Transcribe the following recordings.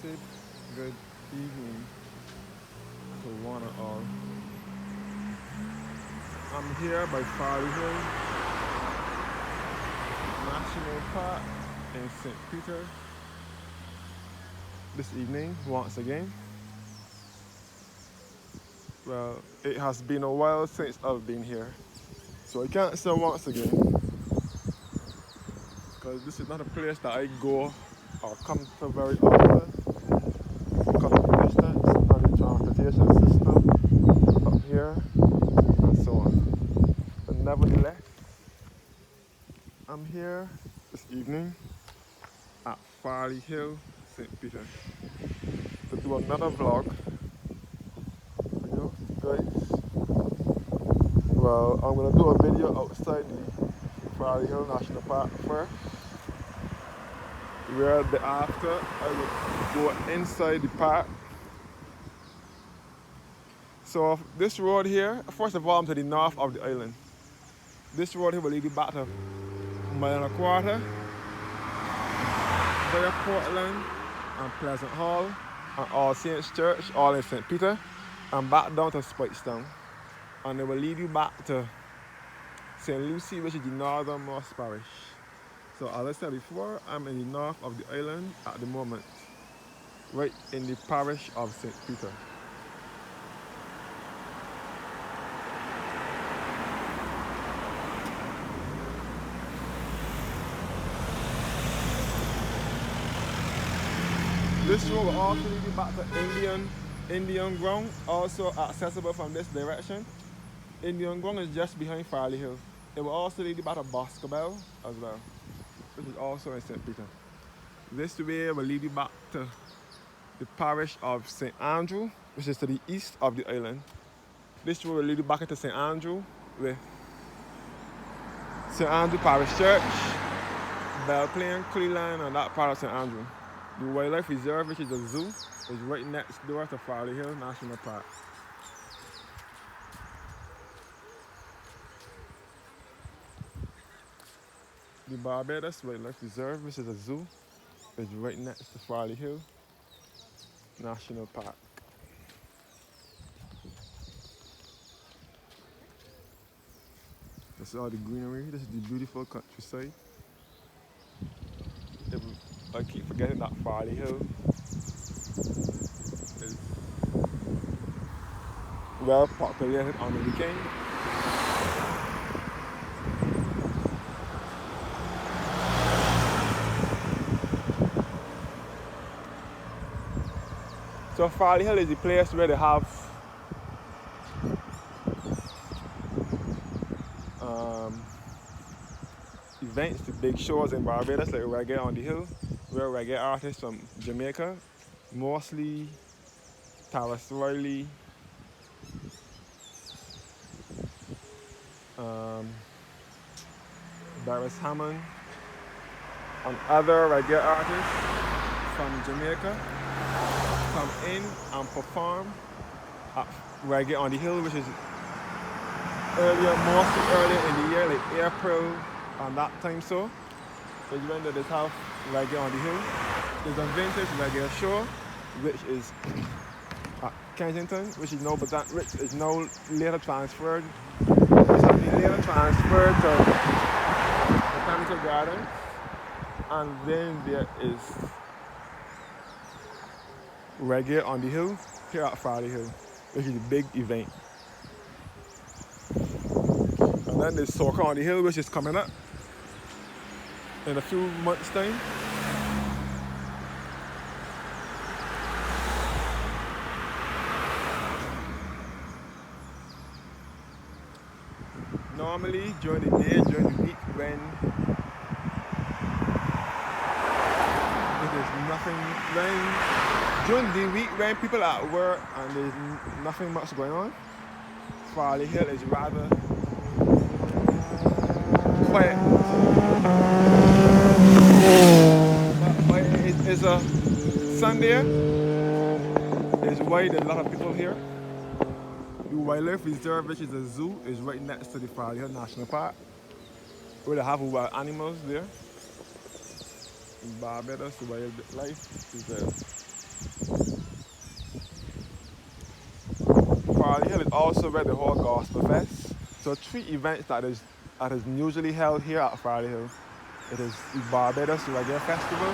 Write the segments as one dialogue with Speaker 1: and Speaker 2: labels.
Speaker 1: blessed good evening to one and all. I'm here by Farley Hill National Park in St. Peter this evening once again. Well, it has been a while since I've been here, so I can't say once again because this is not a place that I go or come to very often because of the distance and the transportation system up here and so on. But nevertheless, I'm here this evening at Farley Hill, St. Peter, to do another vlog for you guys. Well, I'm gonna do a video outside the Farley Hill National Park first, where thereafter I will go inside the park. So this road here, first of all, I'm to the north of the island. This road here will lead you back to a mile and a quarter via Portland and Pleasant Hall and All Saints Church, all in St. Peter, and back down to Spikestown. And it will lead you back to St. Lucie, which is the northernmost parish. So as I said before, I'm in the north of the island at the moment, right in the parish of St. Peter. This road will also lead you back to Indian Ground, also accessible from this direction. Indian Ground is just behind Farley Hill. It will also lead you back to Boscobel as well, which is also in St. Peter. This way will lead you back to the parish of St. Andrew, which is to the east of the island. This road will lead you back into St. Andrew with St. Andrew Parish Church, Belle Plaine, Cleland, and that part of St. Andrew. The Wildlife Reserve, which is a zoo, is right next door to Farley Hill National Park. The Barbados Wildlife Reserve, which is a zoo, is right next to Farley Hill National Park. This is all the greenery. This is the beautiful countryside. I keep forgetting that Farley Hill is well populated on the weekend. So Farley Hill is the place where they have events, the big shows in Barbados, like Reggae on the Hill, where reggae artists from Jamaica, mostly Taras Riley, Barris Hammond, and other reggae artists from Jamaica come in and perform at Reggae on the Hill, which is mostly earlier in the year, like April and that time. So is when they have Reggae on the Hill. There's a vintage reggae show, which is at Kensington, which is now later transferred. It's been later transferred to Botanical Gardens, and then there is Reggae on the Hill here at Farley Hill, which is a big event. And then there's Soca on the Hill, which is coming up in a few months' time. Normally during the day, during the week, when during the week when people are at work and there's nothing much going on, Farley Hill is rather quiet. But it's a Sunday. There's wide a lot of people here. The Wildlife Reserve, which is a zoo, is right next to the Farley Hill National Park, where they have wild animals there. In Barbados, wildlife is Farley Hill is also where the whole Gospel Fest. So three events that is usually held here at Farley Hill. It is the Barbados Reggae Festival,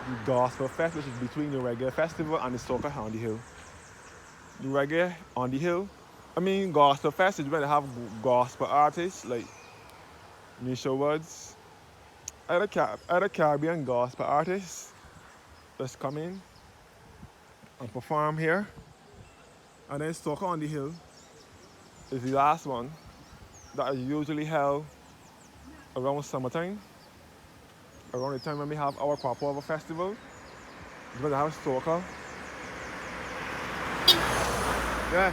Speaker 1: the Gospel Fest, which is between the Reggae Festival and the Soca on the Hill. The Reggae on the Hill, Gospel Fest is when they have gospel artists like Nisha Woods, other Caribbean gospel artists just come in and perform here. And then Soca on the Hill is the last one that is usually held around summertime, around the time when we have our Popover Festival. It's when they have Soca. Yeah,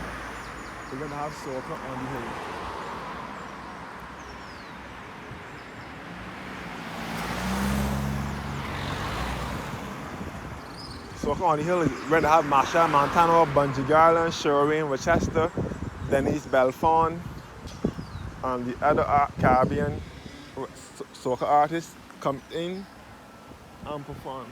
Speaker 1: we're going to have Soca on the Hill. Soca on the Hill is where they have Masha Montano, Bungie Garland, Sherwin, Rochester, Denise Belfon, and the other Caribbean soca artists come in and perform.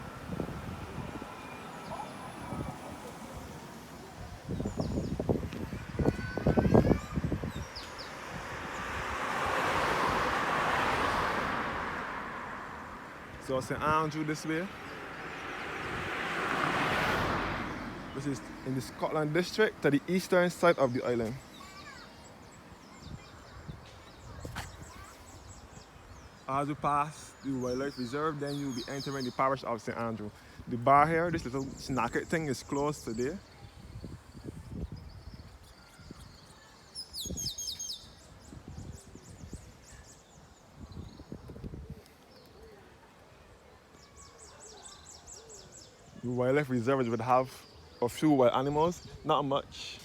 Speaker 1: So St. Andrew this way, which is in the Scotland district to the eastern side of the island. As you pass the wildlife reserve, then you'll be entering the parish of St. Andrew. The bar here, this little snacker thing, is closed today. The wildlife reserve would have a few wild animals, not much.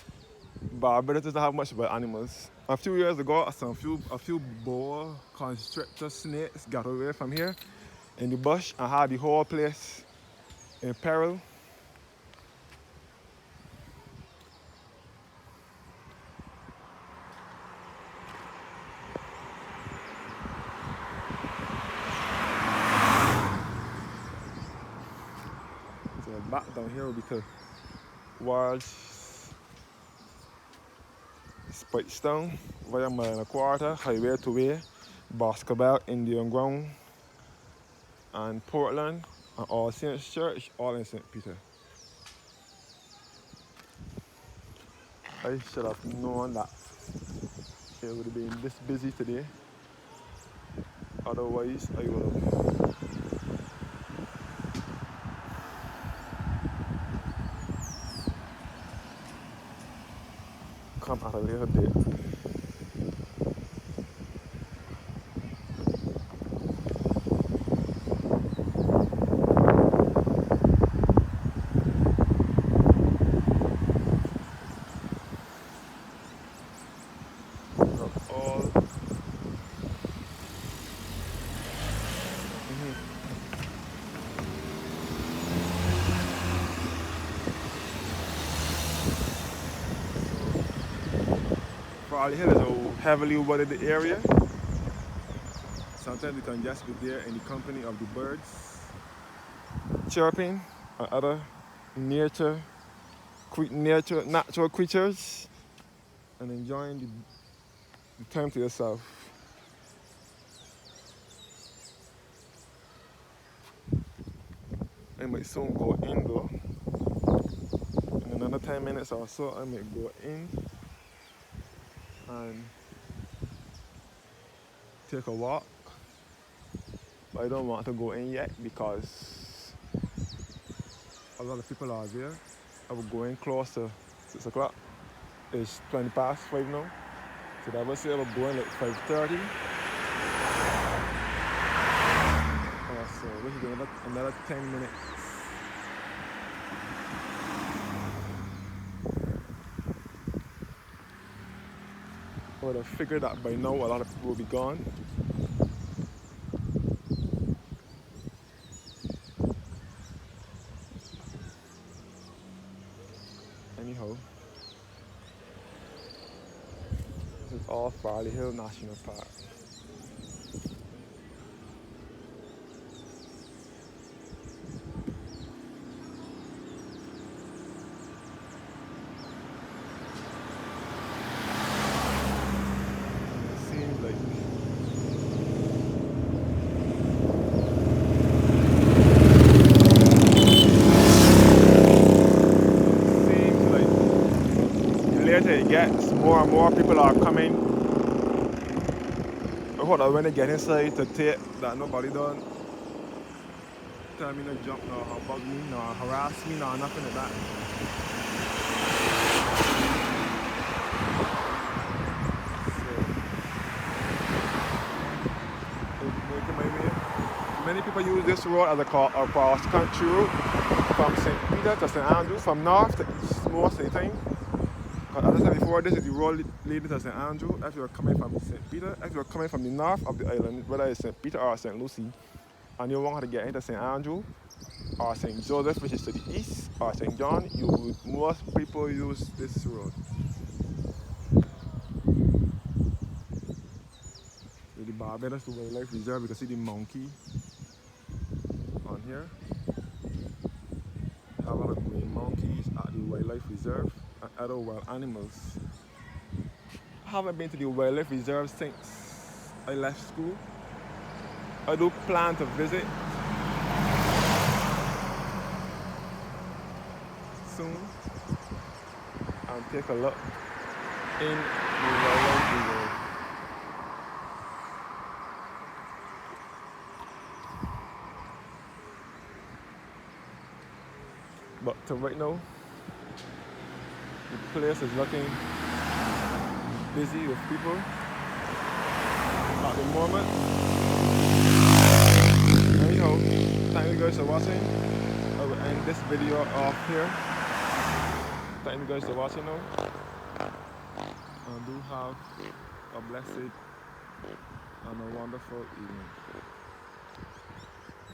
Speaker 1: Barbados doesn't have much wild animals. A few years ago, a few boa constrictor snakes got away from here in the bush and had the whole place in peril. So back down here will be to Wild Spitestone, via mile and a quarter, highway to way, Basketball, Indian Ground, and Portland, and All Saints Church, all in St. Peter. I should have known that it would have been this busy today. Otherwise, I would have come at a later date. Farley Hill is a heavily wooded area. Sometimes you can just be there in the company of the birds chirping and other natural creatures and enjoying the time to yourself. I might soon go in though. In another 10 minutes or so, I might go in and take a walk. But I don't want to go in yet because a lot of people are there. I will go in close to 6 o'clock. It's 20 past 5 now. So that will say I will go in like 5:30. So we should do another 10 minutes. I would have figured that by now a lot of people will be gone. Anyhow, this is all Farley Hill National Park. it gets, more and more people are coming. Hold on, when they get inside to take that nobody done tell me to jump, no, bug me, no, harass me, no, nothing like that. So, making my way. Many people use this road as a cross-country route from St. Peter to St. Andrews, from north to east most of the time. As I said before, this is the road leading to St. Andrew. If you're coming from St. Peter, if you're coming from the north of the island, whether it's St. Peter or St. Lucie, and you want to get into St. Andrew or St. Joseph, which is to the east, or St. John, most people use this road. With the Barbados Wildlife Reserve, you can see the monkey on here. Have a lot of green monkeys at the wildlife reserve and other wild animals. I haven't been to the wildlife reserve since I left school. I do plan to visit soon and take a look in the wildlife reserve. But to right now, the place is looking busy with people at the moment. Anyhow, thank you guys for watching. I will end this video off here. Thank you guys for watching now. And do have a blessed and a wonderful evening.